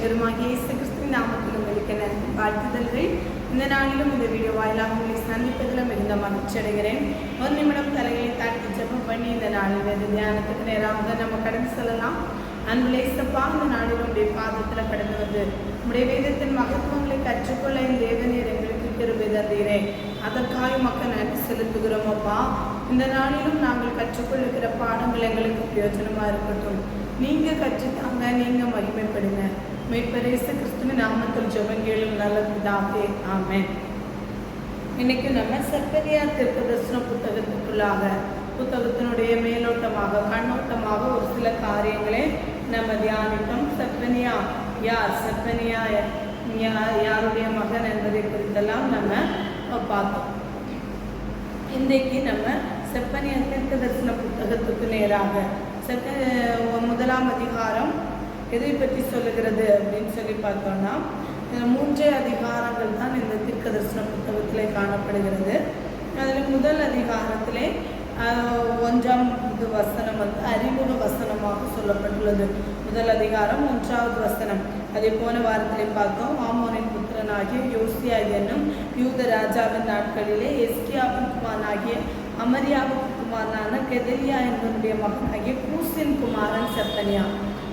இரட்சகருமாகிய இயேசு கிறிஸ்துவின் நாமத்தில் உங்களுக்கு வாழ்த்துதல்கள். இந்த நாளிலும் இந்த வீடியோ வாயிலாக உங்களை சந்திப்பதில் மிகுந்த மகிழ்ச்சி அடைகிறேன். ஒரு நிமிடம் தலைகளை தாக்கி ஜெபம் பண்ணி இந்த நாளில் இந்த தியானத்துக்கு நேராக நம்ம கடந்து செல்லலாம். அன்புலே இயேசப்பா, இந்த நாளில் உடைய பாதத்தில் கடந்து வந்து உடைய வேதத்தின் மகத்துவங்களை கற்றுக்கொள்ள இந்த தேவநீர் எங்களுக்கு கிருபை தந்தீரே. அதற்காக மக்கள் நன்றி செலுத்துகிறோம் அப்பா. இந்த நாளிலும் நாங்கள் கற்றுக்கொள்ளுகிற பாடங்கள் எங்களுக்கு பிரயோஜனமாக இருக்கட்டும். நீங்கள் கற்றுத்தாங்க, நீங்கள் மகிமைப்படுங்க. மீட்பர் இயேசு கிறிஸ்துவின் நாமத்தில் ஜெபம் கேளும் நல்ல பிதாவே, ஆமென். இன்னைக்கு நம்ம செப்பனியா தீர்க்கதரிசன புத்தகத்தினுடைய மேலோட்டமாக கண்ணோட்டமாக ஒரு சில காரியங்களை நம்ம தியானித்தோம். செப்பனியா யார், செப்பனியா யாருடைய மகன் என்பதை குறித்தெல்லாம் நம்ம பார்த்தோம். இன்றைக்கு நம்ம செப்பனியா தீர்க்கதரிசன புத்தகத்துக்கு நேராக முதலாம் அதிகாரம் எதை பற்றி சொல்லுகிறது அப்படின்னு சொல்லி பார்த்தோம்னா, 3 அதிகாரங்கள் தான் இந்த தீர்க்கதரிசன புத்தகத்திலே காணப்படுகிறது. அதில் முதல் அதிகாரத்திலே 1ஆம் வசனம் அறிமுக வசனமாக சொல்லப்பட்டுள்ளது. முதல் அதிகாரம் 1வது வசனம். அதே போன வாரத்திலே பார்த்தோம், ஆமோனின் புத்திரனாகிய யோசியா என்னும் யூத ராஜாவின் நாட்களிலே எஸ்கியாவின் குமாரனாகிய அமரியாவின் குமாரனான கெதலியா என்பவனுடைய மகனாகிய கூசின் குமாரன் செப்பனியா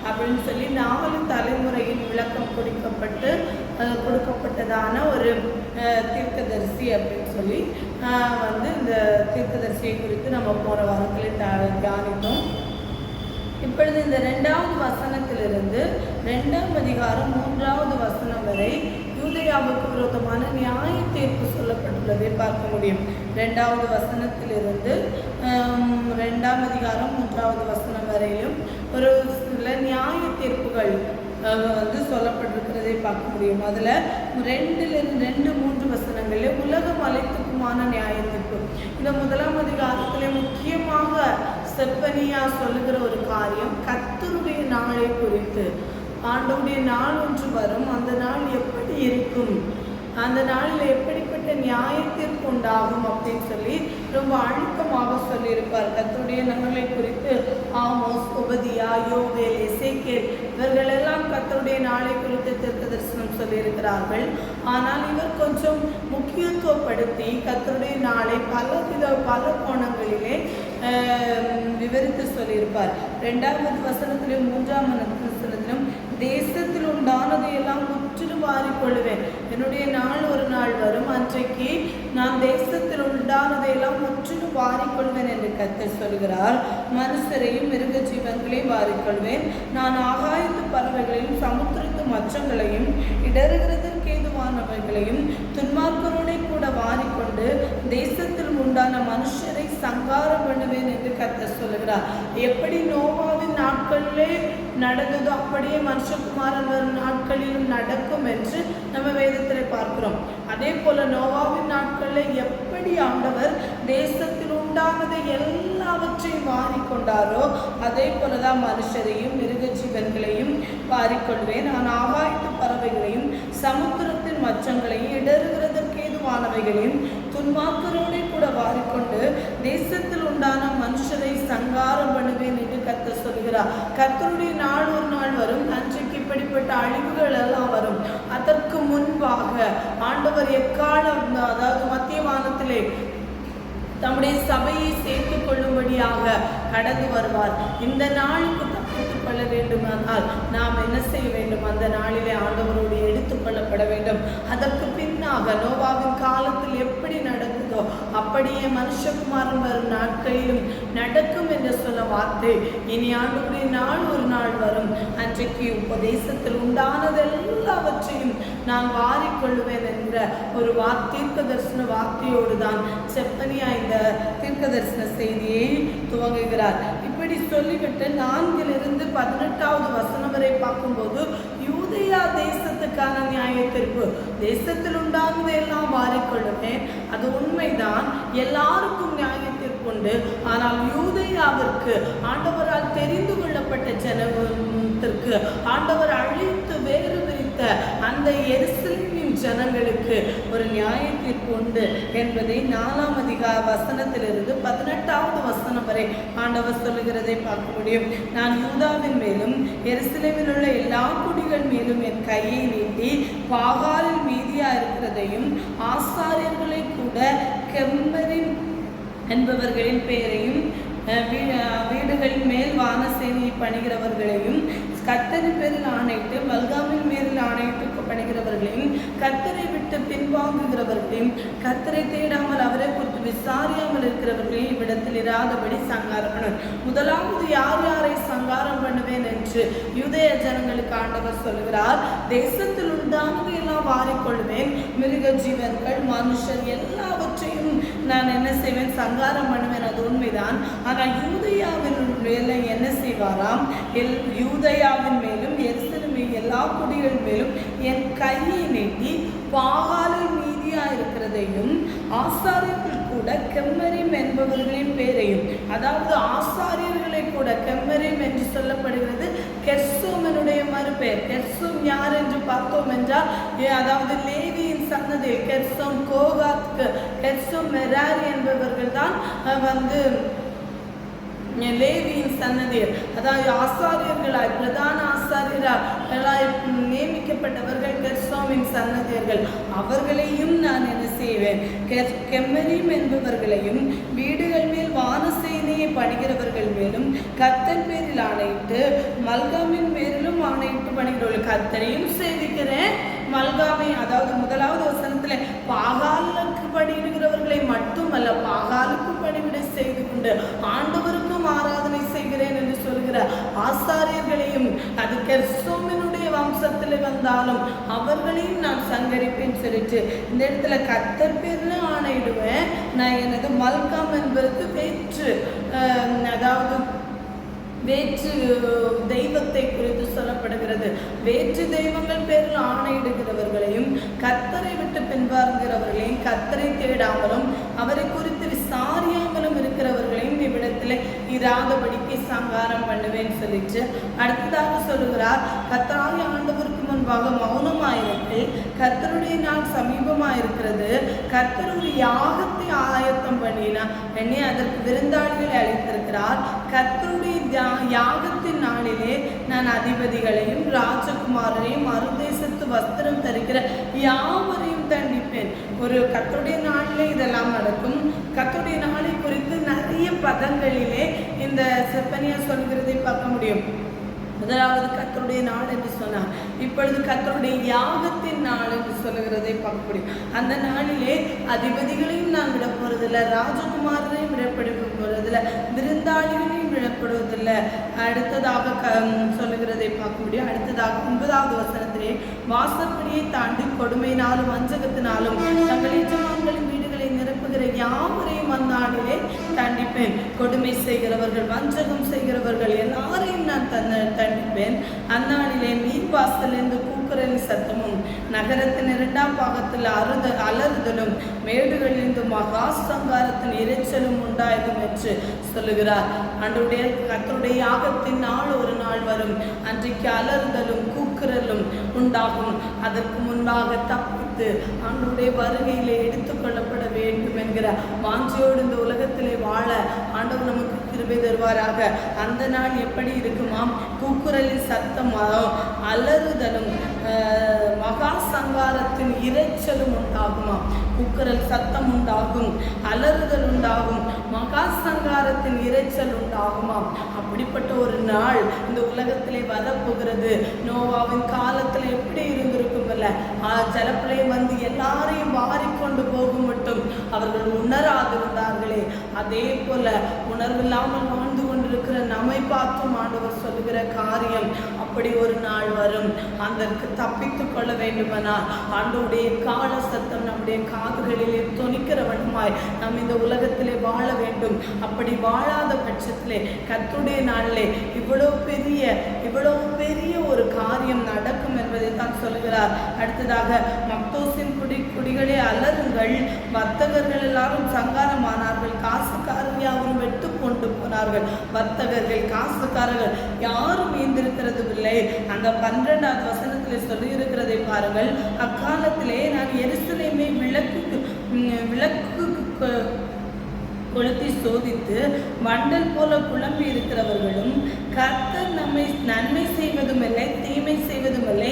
அப்படின்னு சொல்லி 4 தலைமுறையின் விளக்கம் கொடுக்கப்பட்டதான ஒரு தீர்க்கதரிசி அப்படின்னு சொல்லி இந்த தீர்க்கதரிசியை குறித்து நம்ம போன வாரத்தில் தியானித்தோம். இப்பொழுது இந்த 2வது வசனத்திலிருந்து 2ஆம் அதிகாரம் 3வது வசனம் வரை யூதேயாவுக்கு விரோதமான நியாய தீர்ப்பு சொல்லப்பட்டுள்ளதை பார்க்க முடியும். 2வது வசனத்திலிருந்து 2ஆம் அதிகாரம் 3வது வசனம் வரையிலும் ஒரு சில நியாய தீர்ப்புகள் சொல்லப்பட்டிருக்கிறதை பார்க்க முடியும். அதில் 2-3 வசனங்களில் உலகம் அனைத்துக்குமான நியாய தீர்ப்பு. இந்த முதலாம் அதிகாரத்திலே முக்கியமாக செப்பனியா சொல்லுகிற ஒரு காரியம், கர்த்தருடைய நாளை குறித்து. ஆண்டவருடைய நாள் ஒன்று வரும், அந்த நாள் எப்படி இருக்கும், அந்த நாளில் எப்படிப்பட்ட நியாய தீர்ப்பு உண்டாகும் அப்படின்னு சொல்லி ரொம்ப அழுத்தமாக சொல்லியிருப்பார். கர்த்தருடைய நாளை குறித்து ஆமோஸ், ஒபதியா, யோவேல், எசேக்கியேல் இவர்களெல்லாம் கர்த்தருடைய நாளை குறித்து தீர்க்க தரிசனம் சொல்லியிருக்கிறார்கள். ஆனால் இவர் கொஞ்சம் முக்கியத்துவப்படுத்தி கர்த்தருடைய நாளை பல கோணங்களிலே விவரித்து சொல்லியிருப்பார். 2வது வசனத்திலும் 3ஆம் வசனத்திலும் தேசத்தில் உண்டானதை எல்லாம் முற்றிலும் வாரிக்கொள்வேன். என்னுடைய நாள் ஒரு நாள் வரும், அன்றைக்கு நான் தேசத்தில் உண்டானதை எல்லாம் முற்றிலும் வாரிக்கொள்வேன் என்று கர்த்தர் சொல்கிறார். மனுஷரையும் மிருக ஜீவங்களையும் வாரிக்கொள்வேன். நான் ஆகாயத்து பறவைகளையும் சமுத்திரத்து மச்சங்களையும் இடறுகிறதற்கு ஏதுவானவைகளையும் துன்மார்க்கரோடே கூட வாரிக்கொண்டு தேசத்தில் உண்டான மனுஷரை சங்காரம் பண்ணுவேன் என்று கர்த்தர் சொல்லுகிறார். எப்படி நோவாவின் நாட்களிலே நடந்ததோ அப்படியே மனுஷகுமாரன் வரும் நாட்களிலும் நடக்கும் என்று நம்ம வேதத்தில் பார்க்கிறோம். அதே போல நோவாவின் நாட்களில் எப்படி ஆண்டவர் தேசத்தில் உண்டானதை எல்லாவற்றையும் வாரிக்கொண்டாரோ அதே போலதான் மனுஷரையும் மிருக ஜீவன்களையும் வாரிக்கொள்வேன். நான் ஆகாயத்து பறவைகளையும் சமுத்திரத்தின் மச்சங்களையும் இடறுகிறதற்கு ஏதுவானவைகளையும் துன்மார்க்கரோடே கூட வாரிக்கொண்டு தேசத்தில் உண்டான மனுஷரை சங்காரம் பண்ணுவேன் என்று கர்த்தர் சொல்கிறார். கர்த்தருடைய நாள் ஒரு நாள் வரும், அன்றைக்கு இப்படிப்பட்ட அழிவுகள் எல்லாம் வரும். அதற்கு முன்பாக ஆண்டவர் எக்காலம், அதாவது மத்திய வானத்திலே தம்முடைய சபையை சேர்த்துக் கொள்ளும்படியாக கடந்து வருவார். இந்த நாளுக்கு தப்பித்துக் கொள்ள வேண்டுமானால் நாம் என்ன செய்ய வேண்டும்? அந்த நாளிலே ஆண்டவரோடு எடுத்துக்கொள்ளப்பட வேண்டும். அதற்கு பின்னாக நோவாவின் காலத்தில் எப்படி நடந்ததோ அப்படியே மனுஷகுமாரன் வரும் நாட்களிலும் நடக்கும் என்று சொன்ன வார்த்தை இனி ஆண்டவருடைய நாள் ஒரு நாள் வரும், அன்றைக்கு உபதேசத்தில் உண்டானது எல்லாவற்றையும் நான் வாரிக்கொள்ளுவேன் என்ற ஒரு தீர்க்க தரிசன வார்த்தையோடு தான் செப்பனியா இந்த தீர்க்க தரிசன செய்தியை துவங்குகிறார். இப்படி சொல்லிவிட்டு 4லிருந்து 18வது வசனம் வரை பார்க்கும்போது யூதேயா தேசத்துக்கான நியாய தீர்ப்பு. தேசத்தில் உண்டானது எல்லாம் வாரிக்கொள்ளுவேன், அது உண்மைதான், எல்லாருக்கும் நியாய தீர்ப்பு உண்டு. ஆனால் யூதேயாவிற்கு ஆண்டவரால் தெரிந்து கொள்ளப்பட்ட ஜனத்திற்கு ஆண்டவர் அழித்து வேறு விரித்த அந்த எருசலேமின் ஜனங்களுக்கு ஒரு நியாய தீர்ப்பு உண்டு என்பதை 4ஆம் வசனத்திலிருந்து 18வது வசனம் வரை ஆண்டவர் சொல்லுகிறதை பார்க்க முடியும். நான் யூதாவின் மேலும் எருசலேமில் உள்ள எல்லா குடிகள் மீதும் மேலும் என் கையை நீட்டி பாகாலில் மீதியா இருக்கிறதையும் ஆசாரியர்களை கூட கெம்மரின் என்பவர்களின் பெயரையும் வீடுகளின் மேல் வானசேனையை பணிகிறவர்களையும் கர்த்தரின் பேரில் ஆணையிட்டு மல்காமின் மேலில் ஆணையிட்டு பணிகிறவர்களையும் கர்த்தரை விட்டு பின்வாங்குகிறவர்களையும் கர்த்தரை தேடாமல் அவரை குறித்து விசாரியாமல் இருக்கிறவர்களையும் இவ்விடத்தில் இராதபடி சங்காரம் பண்ணுவேன். முதலாவது யார் யாரை சங்காரம் பண்ணுவேன் என்று யூதேய ஜனங்களுக்கு ஆண்டவர் சொல்கிறார். தேசத்தில் உண்டானது எல்லாம் வாரிக்கொள்வேன், மிருக ஜீவன்கள் மனுஷர் எல்லாவற்றையும் நான் என்ன செய்வேன், சங்காரம் பண்ணுவேன். அது உண்மைதான். ஆனால் யூதேயாவின் மேலே என்ன செய்வாராம், யூதேயாவின் மேலும் எருசலேமின் எல்லா குடிகள் மேலும் என் கையை நீட்டி பாகாலில் மீதியா இருக்கிறதையும் ஆசாரியர்கள் கூட கெம்மரிம் என்பவர்களின் பேரையும், அதாவது ஆசாரியர்களை கூட கெம்மரிம் என்று சொல்லப்படுகிறது கெர்சோமனுடைய மறுபெயர். கெர்சோம் யார் என்று பார்த்தோம் என்றால், அதாவது லேவியின் சன்னதியில் கெர்சோம், கோகாத், கெர்சோம், மெராரி என்பவர்கள் தான் லேவியின் சன்னதியர், அதாவது ஆசாரியர்களாய் பிரதான ஆசாரியராய் நியமிக்கப்பட்டவர்கள் கெர்சோமின் சன்னதியர்கள். அவர்களையும் நான் என்ன செய்வேன், கெம்மரிம் என்பவர்களையும் வீடுகள் மேல் வானசேனையை பணிகிறவர்கள் மேலும் கர்த்தர் பேரில் ஆணையிட்டு மல்காமின் பேரிலும் ஆணையிட்டு பணிகிறவர்கள். கர்த்தரையும் சேவிக்கிறேன், மல்காமை, அதாவது முதலாவது வசனத்துல பாகாலுக்கு பணியிடுகிறவர்களை மட்டுமல்ல, பாகாலுக்கு பணிவிடை செய்து கொண்டு ஆண்டவருக்கும் ஆராதனை செய்கிறேன் என்று சொல்கிற ஆசாரியர்களையும், அது கெர்சோமினுடைய வம்சத்தில் வந்தாலும் அவர்களையும் நான் சங்கரிப்பேன் சொல்லிட்டு இந்த இடத்துல கர்த்தர் பேர்ல ஆணையிடுவேன். நான் எனது மல்காம் என்பதற்கு அதாவது வேற்று தெய்வத்தை குறித்து சொல்லப்படுகிறது. வேற்று தெய்வங்கள் பேரில் ஆணையிடுகிறவர்களையும் கர்த்தரை விட்டு பின்வாங்குகிறவர்களையும் கர்த்தரை தேடாமலும் அவரை குறித்து விசாரியாமலும் இருக்கிறவர்களையும் இவ்விடத்தில் இராதபடிக்கு சங்காரம் பண்ணுவேன்னு சொல்லிட்டு அடுத்ததாக சொல்லுகிறார். கர்த்தராகிய ஆண்டவருக்கு முன்பாக மௌனமாயிருக்கு, கர்த்தருடைய நாள் சமீபமாயிருக்கிறது. கர்த்தர் ஒரு யாகத்தை ஆயத்தம் பண்ணினா என்னை அதற்கு விருந்தாளிகளை அழைத்திருக்கிறார். கர்த்தருடைய யாகத்தின் நாளிலே நான் அதிபதிகளையும் ராஜகுமாரரையும் மறுதேசத்து வஸ்திரம் தருகிற யாவரையும் தண்டிப்பேன். ஒரு கர்த்தருடைய நாளிலே இதெல்லாம் நடக்கும். கர்த்தருடைய நாளை குறித்து நிறைய பதங்களிலே இந்த செப்பனியா சொல்கிறதை பார்க்க முடியும். முதலாவது கர்த்தருடைய நாள் என்று சொன்னார். இப்பொழுது கர்த்தருடைய யாகத்தின் நாள் என்று சொல்லுகிறதை பார்க்க முடியும். அந்த நாளிலே அதிபதிகளையும் நான் விட போறதில்லை, ராஜகுமாரரையும் விடப்பட போறதில்லை, விருந்தாளிகளையும் விடப்படுவதில்லை. அடுத்ததாக சொல்லுகிறதை பார்க்க முடியும். அடுத்ததாக 9வது வசனத்திலே வாசற்படியை தாண்டி கொடுமையினாலும் வஞ்சகத்தினாலும் தங்கள் எஜமான்களின் வீடுகளை நிரப்புகிற யாவரையும் அந்த நாளிலே தண்டிப்பேன். கொடுமை செய்கிறவர்கள், வஞ்சகம் செய்கிறவர்கள் எல்லாரையும் நான் தண்டிப்பேன். அந்நாளிலே நீர் வாசலிருந்து கூக்குரலின் சத்தமும் நகரத்தின் 2ஆம் பாகத்தில் அலறுதலும் மேடுகளிலிருந்து மகா சங்காரத்தின் இறைச்சலும் உண்டாயதும் என்று சொல்லுகிறார். அன்றைய கர்த்தருடைய யாகத்தின் நாள் ஒரு நாள் வரும். அன்றைக்கு அலறுதலும் கூக்குரலும் உண்டாகும். அதற்கு முன்பாக தப்பித்து ஆண்டவருடைய வருகையிலே எடுத்துக்கொள்ளப்பட வேண்டும் என்கிற வாஞ்சையோடு இந்த உலகத்திலே வாழ ஆண்டவர் நமக்கு கிருபை தருவாராக. அந்த நாள் எப்படி இருக்குமாம், கூக்குரலின் சத்தம், அலறுதலும் மகா சங்காரத்தின் இறைச்சலும் உண்டாகுமாம். கூக்குரல் சத்தம் உண்டாகும், அலறுதல் உண்டாகும், மகா சங்காரத்தின் இறைச்சல் உண்டாகுமாம். அப்படிப்பட்ட ஒரு நாள் இந்த உலகத்திலே வரப்போகிறது. நோவாவின் காலத்தில் எப்படி இருந்திருக்கும் இல்ல, ஜலப்பிள்ளை வந்து எல்லாரையும் வாரிக்கொண்டு போகும் மட்டும் அவர்கள் உணராதிருந்தார்களே, அதே போல உணர்வில்லாமல் வாழ்ந்து கொண்டிருக்கிற நம்மை பார்த்தும் ஆண்டவர் சொல்லுகிற காரியம் அப்படி ஒரு நாள் வரும். அதற்கு தப்பித்து கொள்ள வேண்டுமானால் ஆண்டவருடைய கால சத்தம் நம்முடைய காதுகளிலே தொனிக்கிறவனுமாய் நாம் இந்த உலகத்திலே வாழ வேண்டும். அப்படி வாழாத பட்சத்திலே கர்த்தருடைய நாளிலே இவ்வளவு பெரிய ஒரு காரியம் நடக்கும் என்பதை தான் சொல்லுகிறார். அடுத்ததாக மக்தோசின் குடிகளே அலறுங்கள், வர்த்தகர்கள் எல்லாரும் சங்காரமானார்கள், காசுக்காரர்கள் யாரும் வெட்டு கொண்டு போனார்கள். வர்த்தகர்கள், காசுக்காரர்கள் யாரும் ஈந்திருக்கிறது இல்லை. அந்த 12வது வசனத்தில் சொல்லி இருக்கிறதை பாருங்கள். அக்காலத்திலே நான் எருசலேமை விளக்கு கொளுத்தி சோதித்து மண்டல் போல குழம்பி இருக்கிறவர்களும் கர்த்தர் நம்மை நன்மை செய்வதும் இல்லை தீமை செய்வதும் இல்லை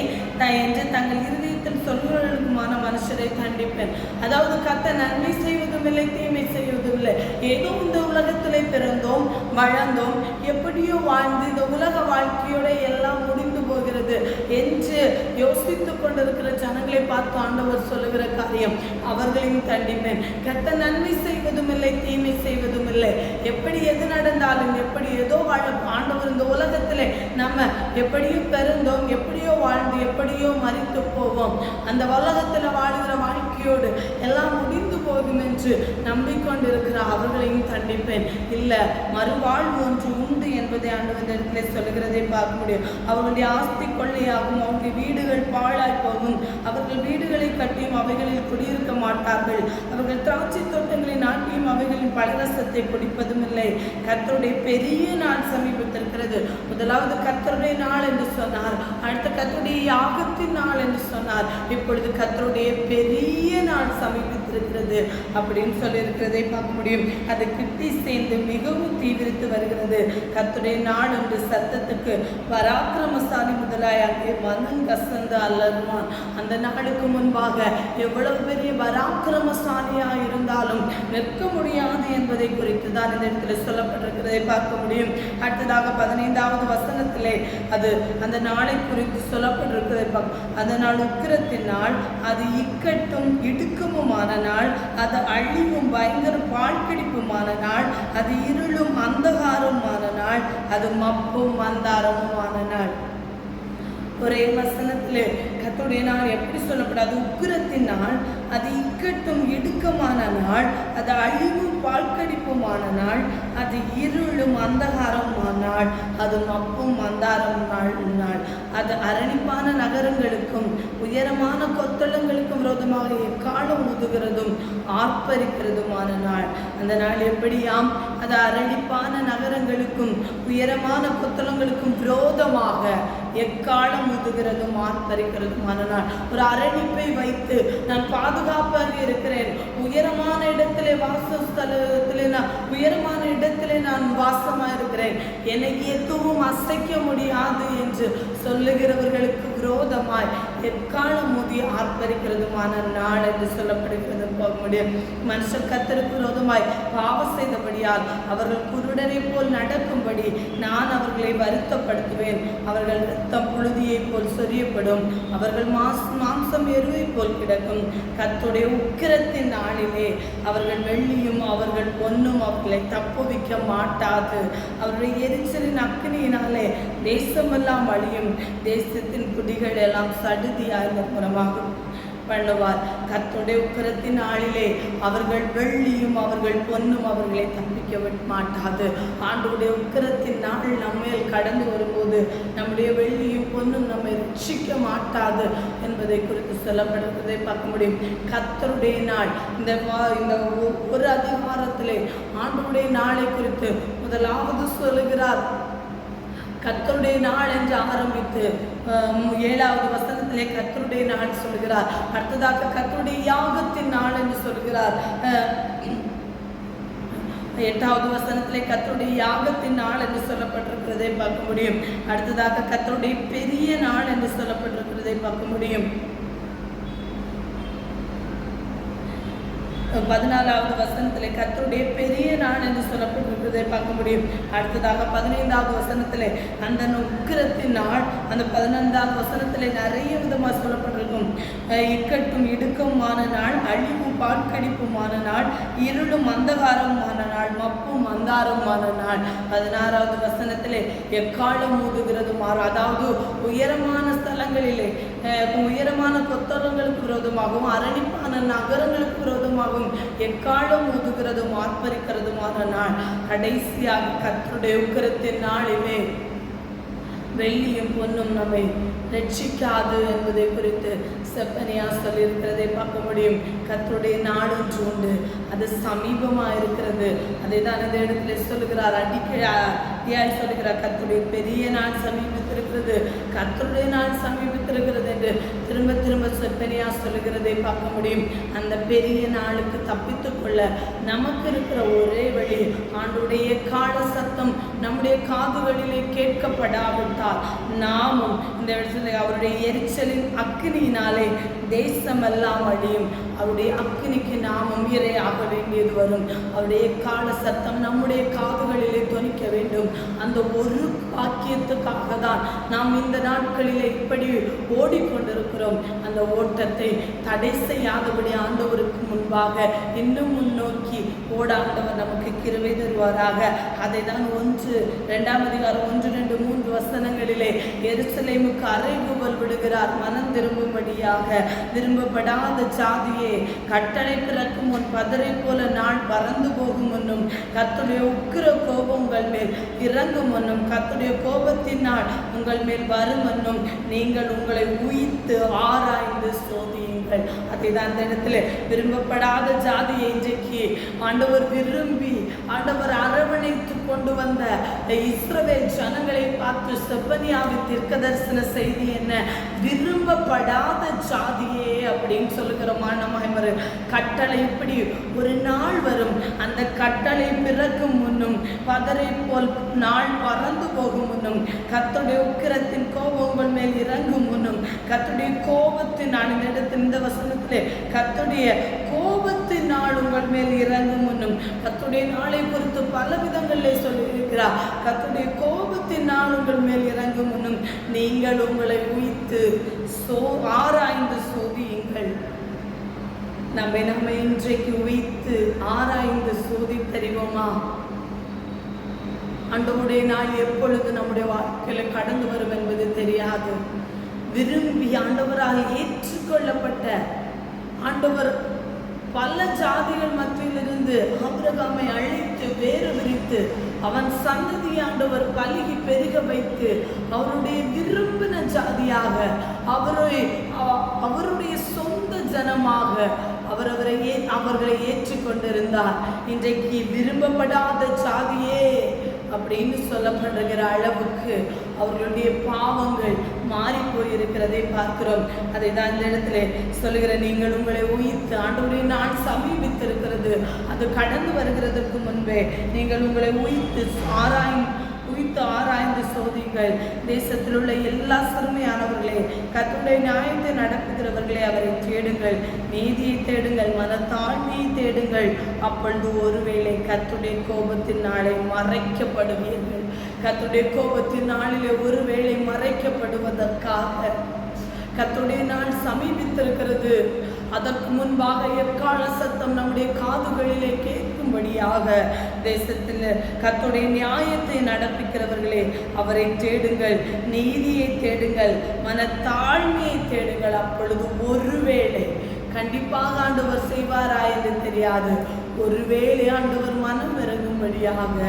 என்று தங்கள் இருதயத்தில் சொல்கிறவர்களுக்குமான மனுஷரை தண்டிப்பேன். அதாவது கர்த்தர் நன்மை செய்வதும் இல்லை, தீமை செய்வதும் இல்லை. ஏதோ இந்த உலகத்திலே பிறந்தோம், வளர்ந்தோம், எப்படியோ வாழ்ந்து இந்த உலக வாழ்க்கையோட எல்லாம் முடிந்து போகிறது என்று யோசித்துக் கொண்டிருக்கிற ஜனங்களை பார்த்து ஆண்டவர் சொல்லுகிற காரியம், அவர்களையும் தண்டிப்பேன். கர்த்தர் நன்மை செய்வதும் இல்லை, தீமை செய்வதும் இல்லை. எப்படி எது நடந்தாலும், எப்படி ஏதோ வாழ ஆண்டவர் இந்த உலகத்திலே நம்ம எப்படியோ பிறந்தோம், எப்படியோ வாழ்ந்து எப்படியோ மரித்து போவோம். அந்த உலகத்துல வாழ்கிற வாழ்க்கையோடு எல்லாம் முடிந்து போகும் என்று நம்பிக்கொண்டிருக்கிற அவர்களையும் தண்டிப்பேன். இல்ல, மறுவாழ்வு ஒன்று உண்டு என்பதை ஆண்டவர் இடத்திலே சொல்லுகிறதை பார்க்க முடியும். அவர்களுடைய ஆஸ்தி கொள்ளையாகும், அவருடைய வீடுகள் பாழாய் போகும். அவர்கள் வீடுகளை கட்டியும் அவைகளில் குடியிருக்க மாட்டார்கள். அவர்கள் திராட்சை தோட்டங்களை நாட்டியும் அவைகளின் பழரசத்தை குடிப்பதும் இல்லை. கர்த்தருடைய பெரிய நாள் சமீபத்திருக்கிறது. முதலாவது கர்த்தருடைய நாள் என்று சொன்னார், அடுத்த கர்த்தருடைய யாகத்தின் நாள் என்று சொன்னார், இப்பொழுது கர்த்தருடைய பெரிய நாள் சமீபித்திருக்கிறது அப்படின்னு சொல்லியிருக்கிறதை பார்க்க முடியும். அது கிட்டி சேர்ந்து மிகவும் தீவிரித்து வருகிறது. கர்த்தருடைய நாள் என்று சத்தத்துக்கு பராக்கிரமசாலி முதலாய் அங்கே மனம் கசந்து அல்லருவான். அந்த நாளுக்கு முன்பாக எவ்வளவு பெரிய பராக்கிரமசாலியா இருந்தாலும் நிற்க முடியாது என்பதை குறித்து தான் இந்த இடத்துல சொல்லப்பட்டிருக்கிறதை பார்க்க முடியும். அடுத்ததாக 15வது வசனத்திலே அது அந்த நாளை குறித்து சொல்லப்பட்டிருக்கிறதை அந்த நாள் உக்கிரத்தின் நாள், அது இக்கட்டும் இடுக்கமுமான நாள், அது அழிவும் பயங்கர பாழ்கடிப்புமான நாள், அது இருளும் அந்தகாரமுமான நாள், அது மப்பும் மந்தாரமுமான நாள். ஒரே வசனத்திலே கர்த்தருடைய நாள் எப்படி சொல்லப்படாது? உக்கிரத்தின் நாள், அது இக்கட்டும் இடுக்கமான நாள், அது அழிவும் பாழ்கடிப்புமான நாள், அது இருளும் அந்தகாரமான நாள், அது மப்பும் மந்தாரமும் நாள். அது அரணிப்பான நகரங்களுக்கும் உயரமான கொத்தளங்களுக்கும் விரோதமாக எக்காலம் ஊதுகிறதும் ஆர்ப்பரிக்கிறதுமான நாள். அந்த நாள் எப்படியாம்? அது அரணிப்பான நகரங்களுக்கும் உயரமான கொத்தளங்களுக்கும் விரோதமாக எக்காலம் ஊதுகிறதும் ஆர்ப்பரிக்கிறதுமான நாள். ஒரு அரணிப்பை வைத்து நான் பாதுகாப்பாக இருக்கிறேன், உயரமான இடத்திலே வாசஸ்தலத்திலே உயரமான இடத்திலே நான் வாசமாக இருக்கிறேன், என்னை எதுவும் அசைக்க முடியாது என்று சொல்லுகிறவர்களுக்கு விரோதமாய் எக்காலம் ஊதி ஆர்ப்பரிக்கிறதுமான நாள் என்று சொல்லப்படுகிறது போக முடியும். மனுஷர் கர்த்தருக்கு விரோதமாய் பாவம் செய்தபடியால் அவர்கள் குருடனை போல் நடக்கும்படி நான் அவர்களை வருத்தப்படுத்துவேன். அவர்கள் இரத்தம் புழுதியை போல் சொரியப்படும், அவர்கள் மாம்சம் எருவை போல் கிடக்கும். கர்த்தருடைய உக்கிரத்தின் நாளிலே அவர்கள் வெள்ளியும் அவர்கள் பொன்னும் அவர்களை தப்புவிக்க மாட்டாது. அவருடைய எரிச்சலின் அக்கினியினாலே தேசமெல்லாம் அழியும், தேசத்தின் குடிகள் எல்லாம் சடுதியாய் புறமாகும் பண்ணுவார். கர்த்தருடைய உக்கிரத்தின் நாளிலே அவர்கள் வெள்ளியும் அவர்கள் பொன்னும் அவர்களை தப்பிக்க மாட்டாது. ஆண்டவருடைய உக்கிரத்தின் நாள் நம்மேல் கடந்து வரும்போது நம்முடைய வெள்ளியும் பொன்னும் நம்மை ரட்சிக்க மாட்டாது என்பதை குறித்து சொல்லப்படுவதை பார்க்க முடியும். கர்த்தருடைய நாள் இந்த ஒரு அதிகாரத்திலே ஆண்டவருடைய நாளை குறித்து முதலாவது சொல்லுகிறார். கர்த்தருடைய நாள் என்று ஆரம்பித்து 7வது வசனத்திலே கர்த்தருடைய நாள் சொல்கிறார். அடுத்ததாக கர்த்தருடைய யாகத்தின் நாள் என்று சொல்கிறார். 8வது வசனத்திலே கர்த்தருடைய யாகத்தின் நாள் என்று சொல்லப்பட்டிருக்கிறதை பார்க்க முடியும். அடுத்ததாக கர்த்தருடைய பெரிய நாள் என்று சொல்லப்பட்டிருக்கிறதை பார்க்க முடியும். 14வது வசனத்திலே கர்த்தருடைய பெரிய நாள் என்று சொல்லப்பட்டிருக்கிறதை பார்க்க முடியும். அடுத்ததாக 15வது வசனத்திலே அந்த உக்கிரத்தின் நாள், அந்த 15வது வசனத்திலே நிறைய விதமாக சொல்லப்பட்டிருக்கும். இக்கட்டும் இடுக்கமான நாள், அழிவும் பாழ்கடிப்புமான நாள், இருளும் அந்தகாரமான நாள், மப்பும் மந்தாரமான நாள். 16வது வசனத்திலே எக்காலம் ஊதுகிறது மாறும். அதாவது உயரமான ஸ்தலங்களிலே உயரமான கொத்தளங்களுக்கு விரோதமாகவும் அரணிப்பான நகரங்களுக்கு விரோதமாகவும் எக்காலம் ஊதுகிறதும் ஆர்ப்பரிக்கிறதுமான நாள். கடைசியாக கர்த்தருடைய உக்கிரத்தின் நாளிலே வெள்ளியும் பொன்னும் நம்மை ரட்சிக்காது என்பதை குறித்து செப்பனியா சொல்லியிருக்கிறதை பார்க்க முடியும். கர்த்தருடைய நாள் ஒன்று உண்டு, அது சமீபமாக இருக்கிறது. அதை தான் இந்த இடத்துல சொல்லுகிறார். அடிக்கடி சொல்லுகிறார், கர்த்தருடைய பெரிய நாள் சமீபித்திருக்கிறது, கர்த்தருடைய நாள் சமீபித்திருக்கிறது என்று திரும்ப திரும்ப செப்பனியா சொல்லுகிறதை பார்க்க முடியும். அந்த பெரிய நாளுக்கு தப்பித்து கொள்ள நமக்கு இருக்கிற ஒரே வழி ஆண்டவருடைய கால சத்தம் நம்முடைய காதுகளிலே கேட்கப்படாவிட்டால் நாமும் இந்த இடத்துல அவருடைய எரிச்சலின் அக்கினியினாலே தேசமெல்லாம் அழியும். அவருடைய அக்கினிக்கு நாமும் இரையாக வேண்டியது வரும். அவருடைய கால சத்தம் நம்முடைய காதுகளிலே தொனிக்க வேண்டும். அந்த ஒரு வாக்கியத்துக்காக தான் நாம் இந்த நாட்களிலே இப்படி ஓடிக்கொண்டிருக்கிறோம். அந்த ஓட்டத்தை தடை செய்யாதபடி ஆண்டவருக்கு முன்பாக இன்னும் முன்னோக்கி ஓட ஆண்டவர் நமக்கு கிருபை தருவாராக. அதை தான் 1-2 வசனங்களிலே எருசலேமுக்கு அறைகூவல் விடுகிறார். மனம் திரும்பும்படியாக விரும்பப்படாத ஜாதியே, கட்டளை பிறக்கும் முன் பதரை போல நாள் பறந்து போகும் முன்னும் கர்த்தருடைய உக்கிர கோபம் உங்கள் மேல் இறங்கும் முன்னும் கர்த்தருடைய கோபத்தின் நாள் உங்கள் மேல் வரும் முன்னும் நீங்கள் உங்களை உயித்து ஆராய்ந்து சோதியுங்கள். அதை தான் அந்த இடத்துல விரும்பப்படாத ஜாதியை இன்றைக்கு ஆண்டவர் விரும்பி ஆண்டவர் அரவணைத்து கொண்டு வந்த இஸ்ரவேல் ஜனங்களை பார்த்து செப்பனியாவின் தீர்க்கதரிசன செய்தி என்ன? விரும்பப்படாத ஜாதியே அப்படின்னு சொல்லுகிறோமா? நம்ம கட்டளை இப்படி ஒரு நாள் வரும். அந்த கட்டளை பிறக்கும் முன்னும் பதரை போல் நாள் பறந்து போகும் முன்னும் கர்த்தருடைய உக்கிரத்தின் கோபம் உங்கள் மேல் இறங்கும் முன்னும் கர்த்தருடைய கோபத்தின் நாள் இந்த இடத்தில் இந்த வசனத்திலே கர்த்தருடைய கோபத்தின் நாள் உங்கள் மேல் இறங்கும் முன்னும் கர்த்தருடைய நாளை குறித்து பல விதங்களிலே சொல்லியிருக்கிறார். கர்த்தருடைய கோபத்தின் நாள் உங்கள் மேல் இறங்கும் முன்னும் நீங்கள் உங்களை உயித்து ஆராய்ந்து சோதியுங்கள். நம்மை இன்றைக்கு உயித்து ஆராய்ந்து சோதித்தறிவோமா? ஆண்டவருடைய நாள் எப்பொழுது நம்முடைய வாழ்க்கையில கடந்து வரும் என்பது தெரியாது. விரும்பி ஆண்டவரால் ஏற்றுக்கொள்ளப்பட்ட ஆண்டவர் பல ஜாதிகள் மத்தியிலிருந்து ஆபிரகாமை அழைத்து வேறு விரித்து அவன் சந்ததி ஆண்டவர் பலுகி பெருக வைத்து அவருடைய விரும்பின ஜாதியாக அவருடைய சொந்த ஜனமாக அவர்களை ஏற்றுக்கொண்டிருந்தார். இன்றைக்கு விரும்பப்படாத ஜாதியே அப்படின்னு சொல்லப்படுகிற அளவுக்கு அவர்களுடைய பாவங்கள் மாறி போயிருக்கிறதை பார்க்கிறோம். அதை தான் இந்த இடத்துல சொல்லுகிற நீங்கள் உங்களை உயித்து ஆண்டவருடைய நாள் சமீபித்திருக்கிறது. அது கடந்து வருகிறதுக்கு முன்பே நீங்கள் உங்களை உயித்து ஆராய்ந்து சோதிங்கள். தேசத்தில் உள்ள எல்லா சிறுமையானவர்களே, கர்த்தருடைய நியாயத்தை நடப்புகிறவர்களே, அவரை தேடுங்கள், நீதியை தேடுங்கள், மனத்தாழ்மையை தேடுங்கள். அப்பொழுது ஒருவேளை கர்த்தருடைய கோபத்தின் நாளை மறைக்கப்படுவீர்கள். கர்த்தருடைய கோபத்தின் நாளிலே ஒருவேளை மறைக்கப்படுவதற்காக கர்த்தருடைய நாள் சமீபித்திருக்கிறது. அதற்கு முன்பாக எக்கால சத்தம் நம்முடைய காதுகளிலே கேட்கும்படியாக தேசத்தில் கர்த்தருடைய நியாயத்தை நடப்பிக்கிறவர்களே, அவரை தேடுங்கள், நீதியை தேடுங்கள், மனத்தாழ்மையை தேடுங்கள். அப்பொழுது ஒருவேளை கண்டிப்பாக ஆண்டவர் செய்வாரா என்று தெரியாது. ஒருவேளை ஆண்டவர் மனம் இறங்கும்படியாக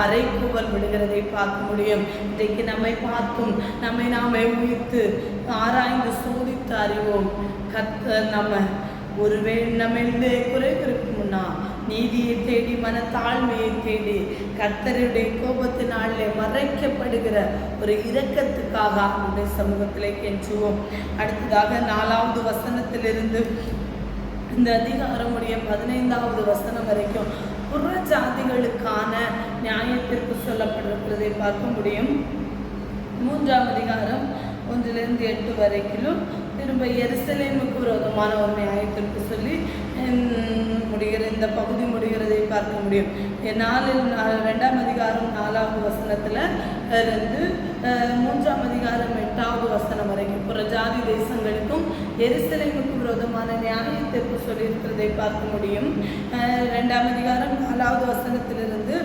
அறைகூவல் விடுகிறதை பார்க்க முடியும். இன்றைக்கு நம்மை பார்க்கும் நாமே உயிர்த்து ஆராய்ந்து சோதித்து அறிவோம். நம்ம ஒருவேளை நம்ம குறைகளுக்கு முன்னா நீதியை தேடி மனத்தாழ்மையை தேடி கர்த்தருடைய கோபத்தினாலே மறைக்கப்படுகிற ஒரு இரக்கத்துக்காக அவருடைய சமூகத்திலே கெஞ்சுவோம். அடுத்ததாக 4வது வசனத்திலிருந்து இந்த அதிகாரமுடைய 15வது வசனம் வரைக்கும் புற ஜாதிகளுக்கான நியாயத்திற்கு சொல்லப்பட்டிருக்கிறதை பார்க்க முடியும். 3ஆம் அதிகாரம் 1-8 வரைக்கும் திரும்ப எருசலேமுக்கு விரோதமான ஒரு நியாயத்திற்கு சொல்லி இந்த பகுதி முடிகிறதை பார்க்க முடியும். 2ஆம் அதிகாரம் 4வது வசனத்துல இருந்து 3ஆம் அதிகாரம் 8வது வசனம் வரைக்கும் புறஜாதி தேசங்களுக்கும் எருசலேமுக்கு விரோதமான நியாயத்திற்கு சொல்லியிருக்கிறதை பார்க்க முடியும். 2ஆம் அதிகாரம் 4வது வசனத்திலிருந்து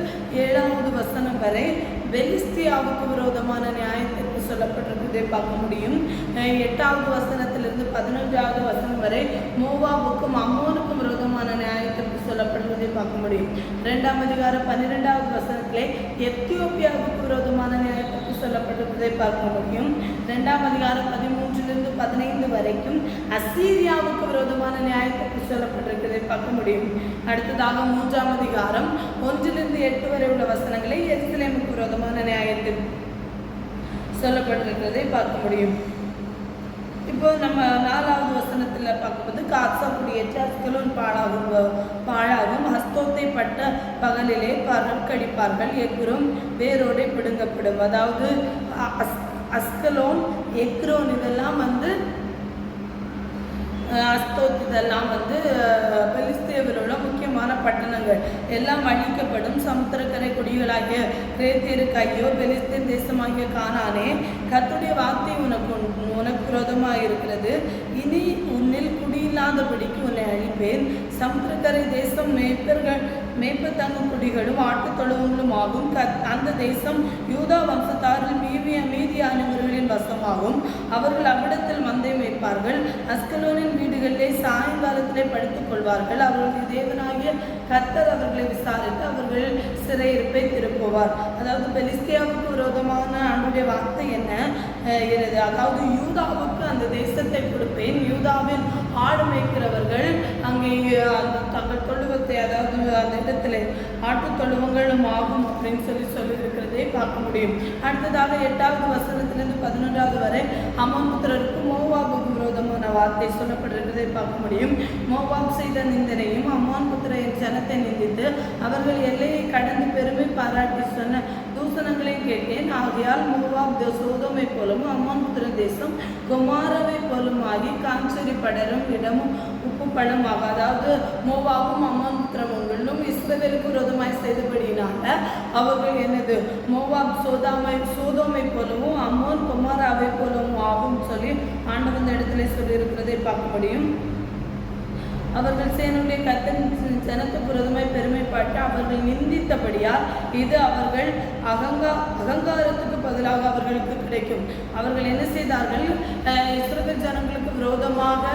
7வது வசனம் வரை பெலிஸ்தியாவுக்கு விரோதமான நியாயத்திற்கு சொல்லப்பட்டிருக்கிறதை பார்க்க முடியும். 8வது வசனத்திலிருந்து 11வது வசனம் வரை மோவாவுக்கும் அம்மோனுக்கும் விரோதமான நியாயத்திற்கு சொல்லப்படுவதை பார்க்க முடியும். 2ஆம் அதிகாரம் 12வது வசனத்திலே எத்தியோப்பியாவுக்கு விரோதமான நியாயத்திற்கு சொல்லப்பட்டிருப்பதை பார்க்க முடியும். 2ஆம் அதிகாரம் 13லிருந்து 15 வரைக்கும் அசீரியாவுக்கு விரோதமான நியாயத்திற்கு சொல்லப்பட்டிருக்கிறதை பார்க்க முடியும். அடுத்ததாக 3ஆம் அதிகாரம் 1-8 வரை உள்ள வசனங்களை எருசலேமுக்கு விரோதமான நியாயத்தில் சொல்லப்பட்டிருக்கிறதை பார்க்க முடியும். இப்போ நம்ம 4வது வசனம் வசனத்தில் பார்க்கும்போது காசா குடியேற்ற அஸ்கலோன் பாழாகும் ஹஸ்தோத்தை பட்ட பகலிலே பறக்கடிப்பார்கள் எக்ரோன் வேரோடே பிடுங்கப்படும். அதாவது அஸ்கலோன் எக்ரோன் இதெல்லாம் அஸ்தோத் இதெல்லாம் பெலிஸ்தேயரோட முக்கியமான பட்டணங்கள் எல்லாம் அழிக்கப்படும். சமுத்திரக்கரை குடிகளாகிய கிரேத்தியருக்கு ஐயோ, பெலிஸ்தீன் தேசமாகிய கானானே, கர்த்தருடைய வார்த்தை உனக்கு விரோதமாக இருக்கிறது. இனி உன்னில் குடியில்லாதபடிக்கு உன்னை அழிப்பேன். சமுத்திரக்கரை தேசம் மேய்ப்பு தங்கும் குடிகளும் ஆட்டு தொழுவங்களும் ஆகும். அந்த தேசம் யூதா வம்சத்தாரில் மீதியானவர்களின் வசமாகும். அவர்கள் அவ்விடத்தில் மந்தை மேய்ப்பார்கள். அஸ்கலோனின் வீடுகளிலே சாயங்காலத்திலே படுத்துக் கொள்வார்கள். அவர்களுடைய தேவனாகிய கர்த்தர் அவர்களை விசாரித்து அவர்கள் சிறையிருப்பை திருப்புவார். அதாவது பெலிஸ்தியாவுக்கு விரோதமான ஆண்டுடைய வார்த்தை என்ன? அதாவது யூதாவுக்கு அந்த தேசத்தை கொடுப்பேன். யூதாவின் ஆடு மேய்க்கிறவர்கள் அங்கே தங்கள் தொழுவத்தை, அதாவது அந்த இடத்துல ஆட்டு தொழுவங்களும் ஆகும் அப்படின்னு சொல்லியிருக்கிறதை பார்க்க முடியும். அடுத்ததாக 8வது வசனத்திலிருந்து 11வது வரை அம்மோன் புத்திரருக்கு மோவாபுக்கு விரோதமான வார்த்தை சொல்லப்பட்டிருக்கிறதை பார்க்க முடியும். மோவாப் செய்த நிந்தனையும் அம்மோன் புத்திரின் ஜனத்தை நிந்தித்து அவர்கள் எல்லையை கடந்து பெருமை பாராட்டி சொன்ன தூசணங்களை கேட்டேன். ஆகையால் மோவாப் சோதோமை போலவும் அம்மோன் புத்திரன் தேசம் குமாரவை போலும் ஆகி காஞ்சரி படரும் இடமும் உப்பு பழமாக. அதாவது மோவாவும் அம்மோன் புத்திரங்களும் இஸ்ரவேலுக்கு விரோதமாய் செய்தபடினால அவர்கள் என்னது மோவாப் சோதோமை போலவும் அம்மோன் குமாராவை போலவும் ஆகும் சொல்லி ஆண்டவன் இந்த இடத்துல சொல்லியிருக்கிறதை பார்க்க முடியும். அவர்கள் சேனுடைய கர்த்தரின் ஜனத்துக்கு விரோதமாய் பெருமைப்பட்டு அவர்கள் நிந்தித்தபடியால் இது அவர்கள் அகங்காரத்துக்கு பதிலாக அவர்களுக்கு கிடைக்கும். அவர்கள் என்ன செய்தார்கள்? இஸ்ரவேல் ஜனங்களுக்கு விரோதமாக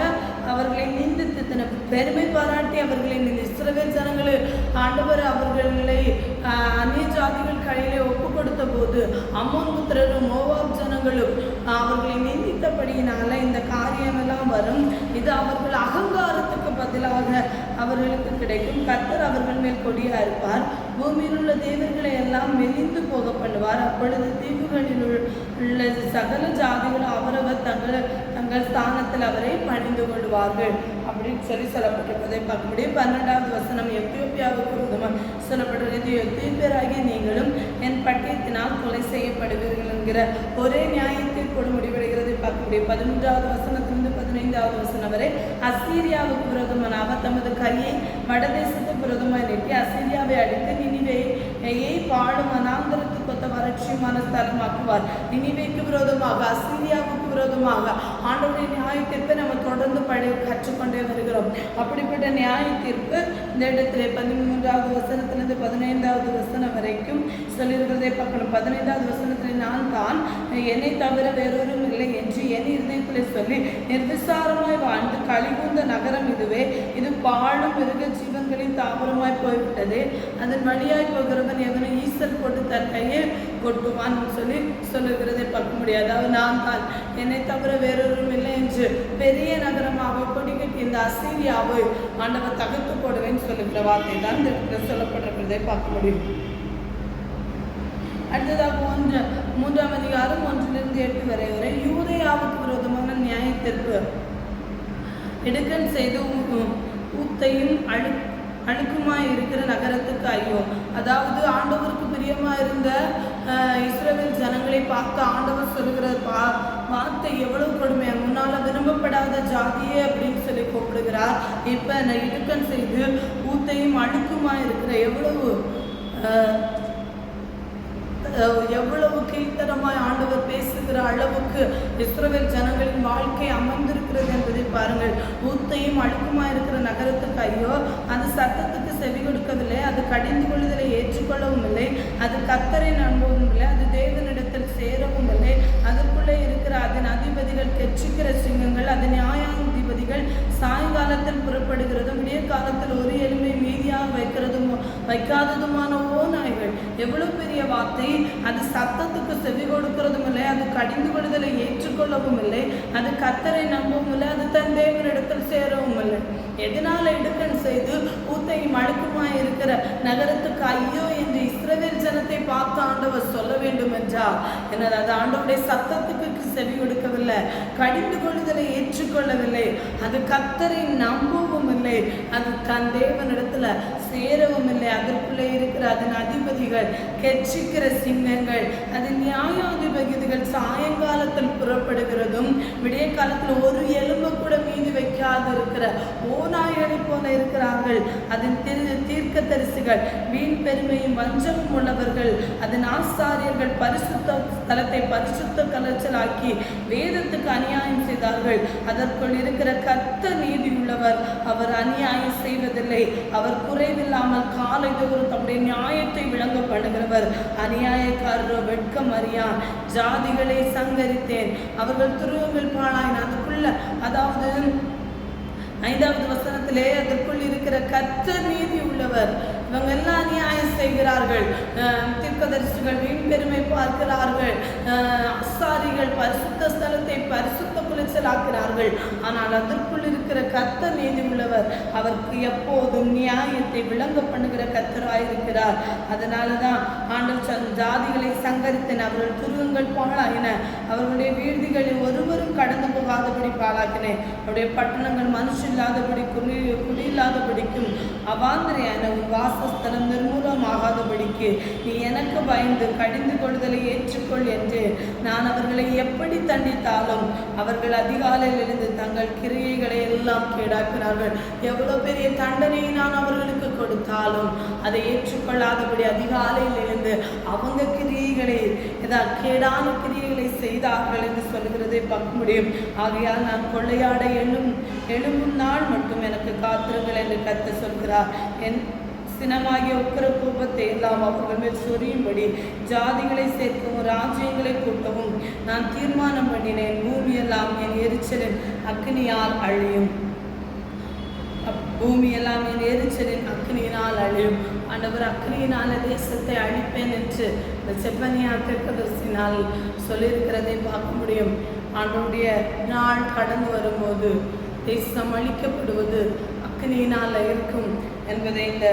அவர்களை நிந்தித்து பெருமை பாராட்டி அவர்களை இஸ்ரவேல் ஜனங்களை ஆண்டவர் அவர்களை அந்நிய ஜாதிகள் கையிலே ஒப்பு கொடுத்த போது அம்மோன் புத்திரரும் மோவாப் ஜனங்களும் அவர்களை நிந்தித்தபடியினால இந்த காரியம் எல்லாம் வரும். இது அவர்கள் அகங்காரத்துக்கு பதிலாக அவர்களுக்கு கிடைக்கும். கர்த்தர் அவர்கள் மேல் கொடியா இருப்பார். பூமியில் உள்ள தேவர்களை எல்லாம் மெலிந்து போக பண்ணுவார். அப்பொழுது தீவுகளில் உள்ள சகல ஜாதிகளும் அவரவர் தங்கள் ஸ்தானத்தில் அவரை பணிந்து கொள்வார்கள் அப்படின்னு சொல்லப்பட்டிருப்பதை பார்க்க முடியும். 12வது வசனம் எத்தியோப்பியாவுக்கு விரோதமாக சொல்லப்பட்டிருக்கிறது. எத்தியோப்பியராகிய நீங்களும் என் பட்டயத்தினால் கொலை செய்யப்படுவீர்கள் என்கிற ஒரே நியாயத்திற்கோடு முடிவடைகிறதை பார்க்க முடியும். 13வது வசனத்திலிருந்து 15வது வசனம் வரை அசீரியாவுக்கு விரோதமான அவர் தமது கையை வடதேசத்துக்கு விரோதமாக நீட்டி அசீரியாவை அடித்து நினிவேயை பாடும் அனாந்தரத்துக்கு ஒத்த வறட்சியுமான ஸ்தலமாக்குவார். நினிவேக்கு விரோதமாக அசீரியாவுக்கு விரோதமாக ஆண்டவருடைய நியாய தீர்ப்பை நம்ம தொடர்ந்து கற்றுக்கொண்டே வருகிறோம். அப்படிப்பட்ட நியாய தீர்ப்பு இந்த இடத்துல 13வது வசனத்திலிருந்து 15வது வசனம் வரைக்கும் சொல்லியிருக்கிறதை பார்க்கணும். 15வது வசனத்தில் நான் தான் என்னை தவிர வேறொரும் இல்லை என்று என் இருதயத்திலே சொல்லி நிர்விசாரமாய் வாழ்ந்து கழிவுந்த நகரம் இதுவே. இது பாழும் மிருக ஜீவன்களின் தாவரமாய் போய்விட்டது. அதன் வழியாய் போகிறவன் எவனை ஈசல் போட்டு தன் கையை கொட்டுவான் சொல்லி சொல்லுகிறதை பார்க்க முடியாது. அதாவது நான் தான் என்னை தவிர வேறொரும் இல்லை என்று பெரிய நகரமாக கொடி கட்டி இந்த அசீரியாவை ஆண்டவர் தகர்த்து போடுவேன்னு சொல்லுகிற வார்த்தை தான் இந்த சொல்லப்பட்டிருக்கிறதை பார்க்க முடியும். அடுத்ததாக 3ஆம் அதிகாரம் 1லிருந்து 8 வரை யூதேயாவுக்கு விரோதமான நியாய தீர்ப்பு. இடுக்கண் செய்து ஊத்தையும் அழுக்குமாய் இருக்கிற நகரத்துக்கு ஐயோ. அதாவது ஆண்டவருக்கு பிரியமா இருந்த இஸ்ரவேல் ஜனங்களை பார்த்து ஆண்டவர் சொல்லுகிற வார்த்தை எவ்வளவு கொடுமையா. முன்னால விரும்பப்படாத ஜாதியே அப்படின்னு சொல்லி கூப்பிடுகிறார். இப்ப இடுக்கண் செய்து ஊத்தையும் அழுக்குமாய் இருக்கிற எவ்வளவு கீழ்த்தரமாய் ஆண்டவர் பேசுகிற அளவுக்கு இஸ்ரவேல் ஜனங்களின் வாழ்க்கை அமர்ந்திருக்கிறது என்பதை பாருங்கள். ஊத்தையும் அழுக்குமாய் இருக்கிற நகரத்துக்கு ஐயோ. அது சத்தத்துக்கு செவி கொடுக்கவில்லை, அது கடிந்து கொள்ளுதலை ஏற்றுக்கொள்ளவும் இல்லை, அது கர்த்தரை நம்பவும் இல்லை, அது தேவனிடத்தில் சேரவும் இல்லை. அதுக்குள்ளே இருக்கிற அதன் அதிபதிகள் கெச்சிக்கிற சிங்கங்கள், அது நியாயாதிபதிகள் சாயங்காலத்தில் புறப்படுகிறதும் விடிய காலத்தில் ஒரு எலும்பை மீதியாக வைக்காததுமான நாய்கள். எவ்வளவு பெரிய வார்த்தை! அது சத்தத்துக்கு செவி கொடுக்கிறதும் இல்லை, அது கடிந்து கொள்ளுதலை ஏற்றுக்கொள்ளவும் இல்லை, அது கர்த்தரை நம்பவும் இல்லை, அது தன் தேவனிடத்தில் சேரவும் இல்லை. எதனால இடுக்கண் செய்து ஊத்தையும் அழுக்குமாய் இருக்கிற நகரத்துக்கு ஐயோ என்று இஸ்ரவேல் ஜனத்தை பார்த்து ஆண்டவர் சொல்ல வேண்டும் என்றால் என்னது? அது ஆண்டவருடைய சத்தத்துக்கு செவி கொடுக்கவில்லை, கடிந்து கொள்ளுதலை ஏற்றுக்கொள்ளவில்லை, அது கர்த்தரை நம்பவும் இல்லை, அது தன் தேவனிடத்துல சேரவும் இல்லை. அதற்குள்ளே இருக்கிற அதன் அதிபதிகள், கெச்சிக்கிற சிங்கங்கள், அது நியாயாதிபதிகள் சாயங்காலத்தில் புறப்படுகிறதும் விடிய காலத்தில் ஒரு எலும்பு கூட மீதி வைக்காது இருக்கிற ஓநாய்களை போல இருக்கிறார்கள். அதன் தீர்க்க தரிசிகள் வீண் பெருமையும் வஞ்சமும் உள்ளவர்கள். அதன் ஆசாரியர்கள் பரிசுத்த ஸ்தலத்தை பரிசுத்த கலச்சலாக்கி வேதத்துக்கு அநியாயம் செய்தார்கள். அதற்குள் இருக்கிற கர்த்தர் நீதி உள்ளவர், அவர் அநியாயம் செய்வதில்லை. அவர் குறைவில்லாமல் காலை தோறும் தம்முடைய நியாயத்தை விளங்க பண்ணுகிறவர். அநியாயக்காரரோ வெட்கம் அறியான். ஜாதிகளை சங்கரித்தேன், அவர்கள் துருவங்கள் பாழாயின. அதுக்குள்ள அதாவது 5வது வசனத்திலே அதற்குள் இருக்கிற கர்த்தர் நீதி உள்ளவர். இவங்க எல்லாம் அநியாயம் செய்கிறார்கள். தீர்க்கதரிசிகள் வீண் பெருமை பார்க்கிறார்கள். அசாரிகள் பரிசுத்த ஸ்தலத்தை பரிசுத்த குலைச்சலாக்கிறார்கள். ஆனால் அதற்குள் இருக்கிற கர்த்தர் நீதி உள்ளவர். அவருக்கு எப்போதும் நியாயத்தை விளங்க பண்ணுகிற கர்த்தராயிருக்கிறார். அதனாலதான் ஆண்டவர் ஜாதிகளை சங்கரித்தன, அவர்கள் துருவங்கள் பாழாயின, அவர்களுடைய வீழ்திகளில் ஒருவரும் கடந்து போகாதபடி பாழாக்கினேன். அவருடைய பட்டணங்கள் மனுஷன் இல்லாதபடி குடியில்லாதபடிக்கும் அவாந்திரையான உன் வாசஸ்தலம் நிர்மூலமாகாதபடிக்கு நீ எனக்கு பயந்து கடிந்து கொள்ளுதலை ஏற்றுக்கொள் என்று நான் அவர்களை எப்படி தண்டித்தாலும் அவர்கள் அதிகாலையில் இருந்து தங்கள் கிரியைகளை எல்லாம் கேடாக்கிறார்கள். எவ்வளவு பெரிய தண்டனையை நான் அவர்களுக்கு கொடுத்தாலும் அதை ஏற்றுக்கொள்ளாதபடி அதிகாலையில் இருந்து அவங்க கிரியைகளை கேடான கிரியைகளை செய்தார்கள் என்று சொல்கிறதை பார்க்க முடியும். ஆகையால் நான் கொள்ளையாட எழும்பும் நாள் மட்டும் எனக்கு காத்திருங்கள் என்று கர்த்தர் சொல்கிறார். என் சினமாகிய உக்கிர கோபத்தை எல்லாம் அவர்கள் மேல் சொரியும்படி ஜாதிகளை சேர்க்கவும் ராஜ்யங்களை கூட்டவும் நான் தீர்மானம் பண்ணினேன். பூமியெல்லாம் என் எரிச்சலின் அக்னியால் அழியும். பூமியெல்லாம் என் எரிச்சலின் அக்னியினால் அழியும். ஆண்டவர் அக்னியினால தேசத்தை அழிப்பேன் என்று இந்த செப்பனியா தீர்க்கதரிசினால் சொல்லியிருக்கிறதை பார்க்க முடியும். ஆண்டவருடைய நாள் கடந்து வரும்போது தேசம் அழிக்கப்படுவது அக்னியினால் இருக்கும் என்பதை இந்த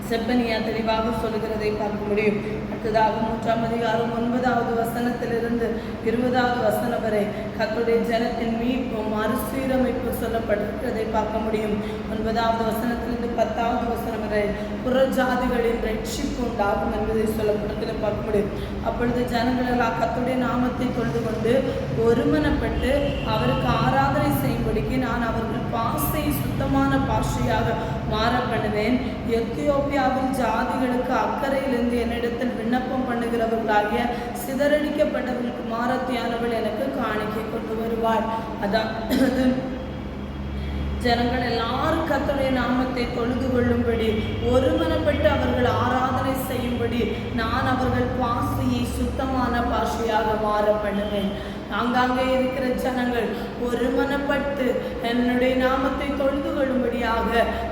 செப்பனியா தெளிவாக சொல்லுகிறதை பார்க்க முடியும். அடுத்ததாக 3ஆம் அதிகாரம் 9வது வசனத்திலிருந்து 20வது வசனம் வரை கர்த்தருடைய ஜனத்தின் மீட்பும் மறுசீரமைப்பு சொல்லப்பட்டிருக்கிறதை பார்க்க முடியும். 9வது வசனத்திலிருந்து 10வது வசனம் வரை புறஜாதிகளின் ரட்சிப்பு உண்டாகும் என்பதை சொல்லப்படுகிறதை பார்க்க முடியும். அப்பொழுது ஜனங்கள் எல்லாம் கர்த்தருடைய நாமத்தை தொழுது கொண்டு ஒருமனப்பட்டு அவருக்கு ஆராதனை செய்யும்படிக்கு நான் அவர்கள் பாஷையை சுத்தமான பாஷையாக மாற பண்ணுவேன். எத்தியோப்பியாவில் ஜாதிகளுக்கு அக்கறையிலிருந்து என்னிடத்தில் விண்ணப்பம் பண்ணுகிறவர்களாகிய சிதறடிக்கப்பட்டவர்களுக்கு குமாரத்தியானவள் எனக்கு காணிக்கை கொண்டு வருவாள். அதாவது ஜனங்கள் எல்லாரும் கர்த்தருடைய நாமத்தை தொழுது கொள்ளும்படி ஒருமனப்பட்டு அவர்கள் ஆராதனை செய்யும்படி நான் அவர்கள் பாஷையை சுத்தமான பாஷையாக மாற பண்ணுவேன். ஆங்காங்கே இருக்கிற ஜனங்கள் ஒருமனப்பட்டு என்னுடைய நாமத்தை தொழுது கொள்ளும்படியாக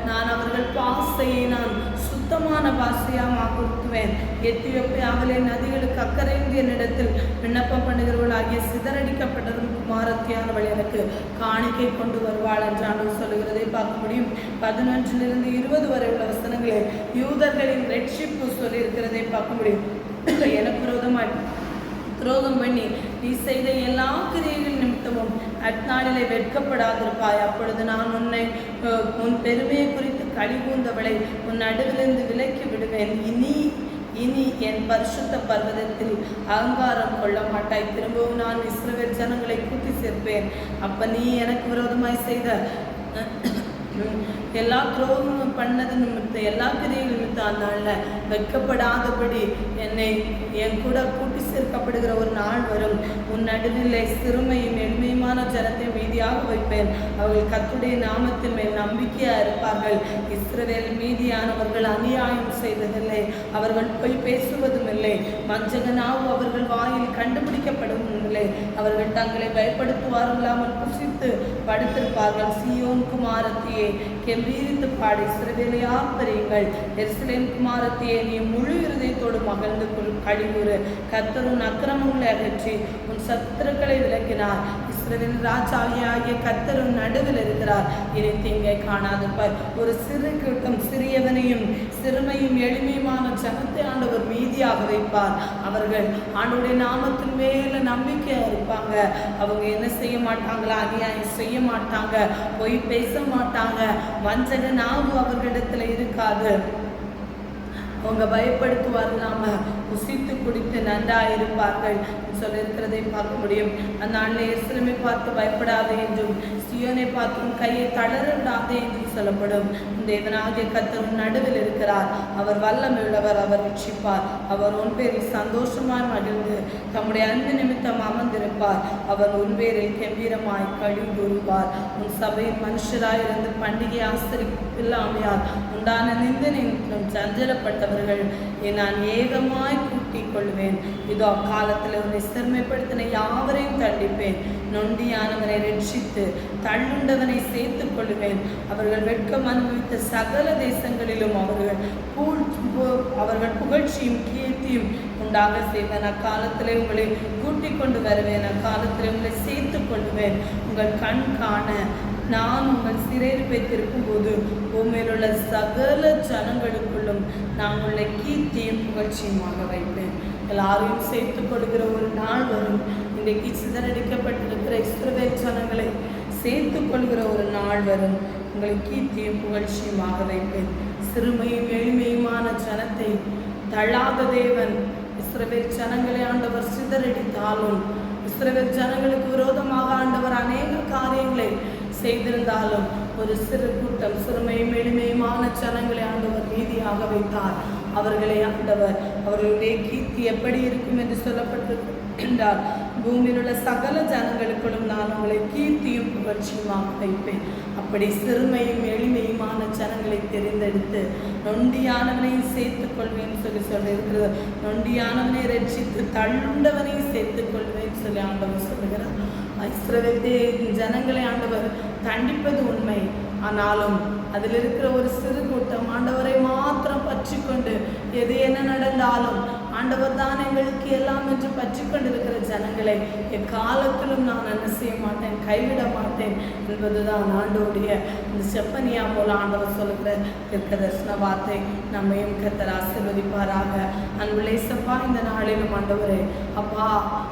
நான் அவர்கள் பாஷையை நான் சுத்தமான பாஷையாக மாற்றுவேன். எத்தியோப்பியாவிலே நதிகளுக்கு அக்கறைந்து என்னிடத்தில் விண்ணப்பம் பண்ணுகிறவர்களாகிய சிதறடிக்கப்பட்டவர்கள் குமாரத்தியானவள் எனக்கு காணிக்கை கொண்டு வருவாள் என்று சொல்லுகிறதை பார்க்க முடியும். 11லிருந்து 20 வரை உள்ள வசனங்களே யூதர்களின் ரட்சிப்பு சொல்லி இருக்கிறதை பார்க்க முடியும். எனக்கு விரோதமாய் துரோகம் பண்ணி நீ செய்த எல்லா கிரியைகள் நிமித்தமும் அந்நாளிலே வெட்கப்படாதிருப்பாய். அப்பொழுது நான் உன் பெருமையை குறித்து கழிவுந்தவளை உன் நடுவிலிருந்து விலக்கி விடுவேன். இனி என் பரிசுத்த பர்வதத்தில் அகங்காரம் கொள்ள மாட்டாய். திரும்பவும் நான் இஸ்ரவேல் ஜனங்களை கூட்டி சேர்ப்பேன். அப்ப நீ எனக்கு விரோதமாய் செய்த எல்லா துரோகமும் பண்ணது நிமித்தம் எல்லா கிரியைகள் நிமித்தம் அந்த வெட்கப்படாதபடி என்னை என் கூட கூட்டி சேர்க்கப்படுகிற ஒரு நாள் வரும். உன் நடுவிலே சிறுமையும் எளிமையுமான ஜனத்தை மீதியாக வைப்பேன். அவர்கள் கர்த்தருடைய நாமத்தின் மேல் நம்பிக்கையாக இருப்பார்கள். இஸ்ரவேல் மீதியானவர்கள் அநியாயம் செய்வதில்லை, அவர்கள் போய் பேசுவதும் இல்லை, வஞ்சகனாவு அவர்கள் வாயில் கண்டுபிடிக்கப்படவும் இல்லை. அவர்கள் தங்களை பயப்படுத்துவார்களாமல் புசித்து படுத்திருப்பார்கள். சீயோன் குமாரத்தியே கெம்பீரித்து பாடி இஸ்ரவேலை ஆர்ப்பரியுங்கள். எருசலேம் குமாரத்தியே நீ முழு இருதயத்தோடு மகிழ்ந்து கழிவுறு. கர்த்தர் உன் அக்கிரமங்களை அகற்றி உன் சத்துருக்களை விலக்கினார். இஸ்ரவேலின் ராஜாகிய கர்த்தர் நடுவில் இருக்கிறார், இனி தீங்கை காணாதிருப்பாய். ஒரு சிறு கூட்டம் சிறியவனையும் சிறுமையும் எளிமையுமான ஜனத்தை ஆண்டவர் மீதியாக வைப்பார். அவர்கள் ஆண்டவருடைய நாமத்தின் மேல நம்பிக்கையா இருப்பாங்க. அவங்க என்ன செய்ய மாட்டாங்களா? அநியாயம் செய்ய மாட்டாங்க, பொய் பேச மாட்டாங்க, வஞ்சக நாவு அவர்களிடத்துல இருக்காது. அவங்க பயப்படுத்துவார், நாம புசித்து குடித்து நன்றாக இருப்பார்கள் சொல்லியிருக்கிறதை பார்க்க முடியும். அந்த நாளில் எருசலேமை பார்த்து பயப்படாதே என்றும் சீயோனை பார்த்தும் கையை தளரவிடாதே என்றும் சொல்லப்படும். தேவனாகிய கர்த்தர் நடுவில் இருக்கிறார், அவர் வல்லமையுள்ளவர், அவர் ரட்சிப்பார். அவர் உன் பேரில் சந்தோஷமாய் மகிழ்ந்து தம்முடைய அன்பு நிமித்தம் அமர்ந்திருப்பார். அவர் உன் பேரில் கம்பீரமாய் களி கூறுவார். உன் சபையின் மனுஷராயிருந்து பண்டிகை ஆசரிப்பில்லாமையால் உண்டான நிந்தனை சஞ்சலப்பட்டவர்கள் நான் ஏகமாய் கூட்டிக் கொள்வேன். இதோ அக்காலத்தில் உன்னை சிறுமைப்படுத்தின யாவரையும் தண்டிப்பேன். நொண்டியானவனை ரட்சித்து தள்ளுண்டவனை சேர்த்துக் கொள்வேன். அவர்கள் வெட்கம் அனுபவித்த சகல தேசங்களிலும் அவர்கள் புகழ்ச்சியும் கீர்த்தியும் உண்டாக செய்வேன். அக்காலத்திலே உங்களை கூட்டிக் கொண்டு வருவேன், அக்காலத்திலே உங்களை சேர்த்துக் கொள்வேன். உங்கள் கண் காண நான் உங்கள் சிறையிருப்பை திருப்பும் போது பூமியில் உள்ள சகல ஜனங்களுக்குள்ளும் நான் உங்களை கீர்த்தியும் புகழ்ச்சியுமாக வைப்பேன். எல்லாரையும் சேர்த்துக் கொடுக்கிற ஒரு நாள் வரும். இன்றைக்கு சிதறடிக்கப்பட்டிருக்கிற இஸ்ரவேல் ஜனங்களை சேர்த்துக் கொள்கிற ஒரு நாள் வரும். உங்களை கீர்த்தியும் புகழ்ச்சியுமாக வைப்பேன். சிறுமையும் எளிமையுமான ஜனத்தை தள்ளாத தேவன் இஸ்ரவேல் ஜனங்களை ஆண்டவர் சிதறடித்தாலும், இஸ்ரவேல் ஜனங்களுக்கு விரோதமாக ஆண்டவர் அநேக காரியங்களை செய்திருந்தாலும், ஒரு சிறு கூட்டம் சிறுமையும் எளிமையுமான ஜனங்களை ஆண்டவர் நீதியாக வைத்தார். அவர்களை ஆண்டவர் அவர்களுடைய கீர்த்தி எப்படி இருக்கும் என்று சொல்லப்பட்டிருக்கின்றார். பூமியில் உள்ள சகல ஜனங்களுக்குள்ளும் நான் உங்களை கீர்த்தியும் புகழ்ச்சியுமாக வைப்பேன். அப்படி சிறுமையும் எளிமையுமான ஜனங்களை தெரிந்தெடுத்து நொண்டியானவனையும் சேர்த்துக் கொள்வேன் சொல்லியிருக்கிறது. நொண்டியானவனை ரட்சித்து தள்ளுண்டவனையும் சேர்த்துக் கொள்வேன் சொல்லி ஆண்டவர் சொல்லுகிறார். இஸ்ரவேல் ஜனங்களை ஆண்டவர் தண்டிப்பது உண்மை, ஆனாலும் அதில் இருக்கிற ஒரு சிறு கூட்டம் ஆண்டவரை மாத்திரம் பற்றி கொண்டு எது என்ன நடந்தாலும் ஆண்டவர் தான் எங்களுக்கு எல்லாம் என்று பற்றி கொண்டிருக்கிற ஜனங்களை எக்காலத்திலும் நான் என்ன செய்ய மாட்டேன், கைவிட மாட்டேன் என்பதுதான் ஆண்டவருடைய இந்த செப்பனியா போல ஆண்டவர் சொல்லுகிற தீர்க்கதரிசன வார்த்தை. நம்மையும் கர்த்தர் ஆசீர்வதிப்பாராக. அன்புள்ள இயேசப்பா, இந்த நாளிலும் ஆண்டவரே அப்பா,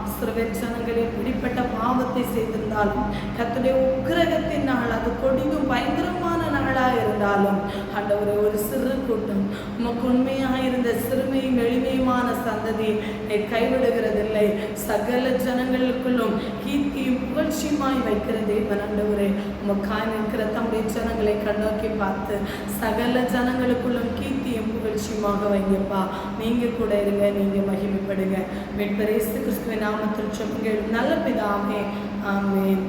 இஸ்ரவேல் ஜனங்கள் எப்படிப்பட்ட பாவத்தை செய்திருந்தாலும், கர்த்தருடைய உக்கிரகத்தின் நாள் அது கொடிதும் பயங்கரமான நாளாக இருந்தாலும் ஆண்டவரே, ஒரு சிறு கூட்டம் உமக்கு உண்மையாக இருந்த சிறுமையும் எளிமையுமான சந்ததியை கைவிடுகிறதில்லை. சகல ஜனங்களுக்குள்ளும் கீர்த்தியும் புகழ்ச்சியுமாய் வைக்கிற தேவன் ஆண்டவரே, உமக்காய் நிற்கிற தம்முடைய ஜனங்களை கண்ணோக்கி பார்த்து சகல ஜனங்களுக்குள்ளும் கீர்த்தியும் புகழ்ச்சியுமாக வைங்கப்பா. நீங்க கூட இருங்க, நீங்க மகிமைப்படுங்க. மீட்பர் இயேசு கிறிஸ்துவின் நாமத்தில் ஜெபங்கள் நல்ல பிதாவே, ஆமென்.